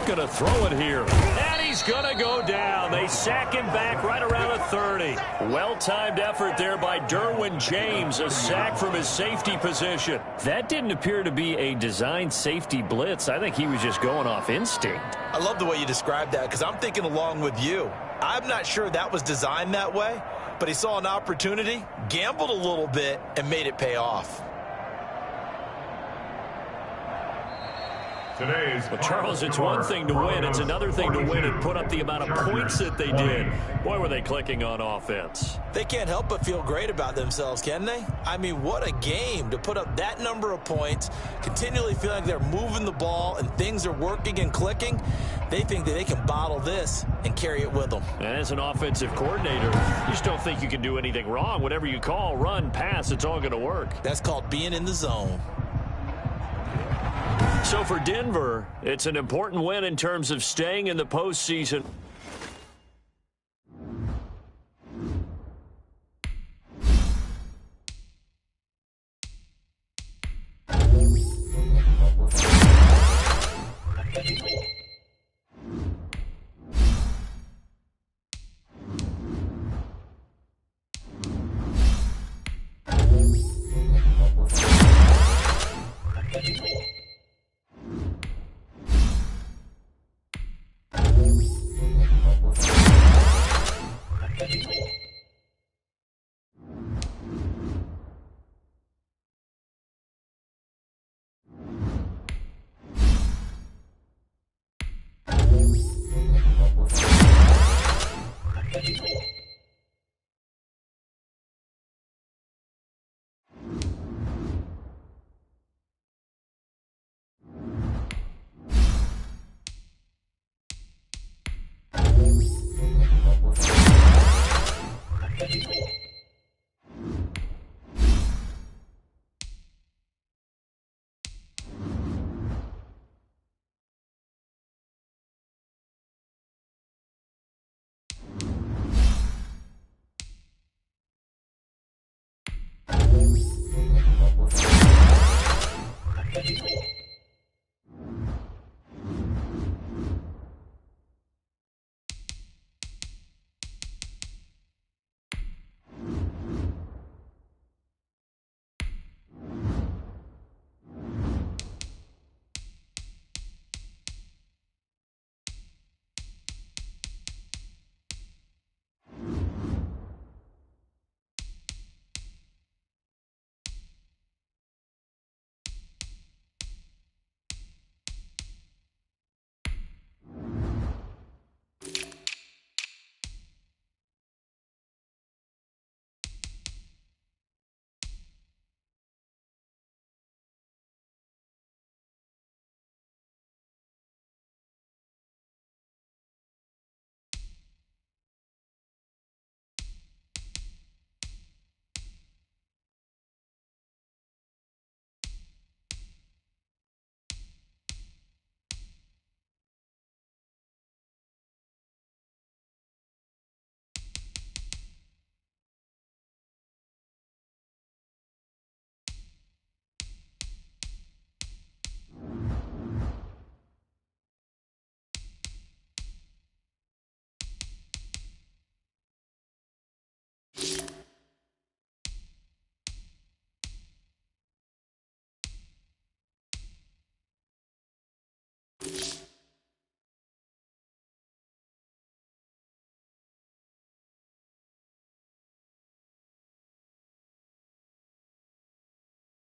Going to throw it here. And he's going to go down. They sack him back right around the 30. Well-timed effort there by Derwin James. A sack from his safety position. That didn't appear to be a designed safety blitz. I think he was just going off instinct. I love the way you described that because I'm thinking along with you. I'm not sure that was designed that way, but he saw an opportunity, gambled a little bit, and made it pay off. Well, Charles, it's one thing to win. It's another thing to win and put up the amount of points that they did. Boy, were they clicking on offense. They can't help but feel great about themselves, can they? I mean, what a game to put up that number of points, continually feeling like they're moving the ball and things are working and clicking. They think that they can bottle this and carry it with them. And as an offensive coordinator, you just don't think you can do anything wrong. Whatever you call, run, pass, it's all going to work. That's called being in the zone. So for Denver, it's an important win in terms of staying in the postseason.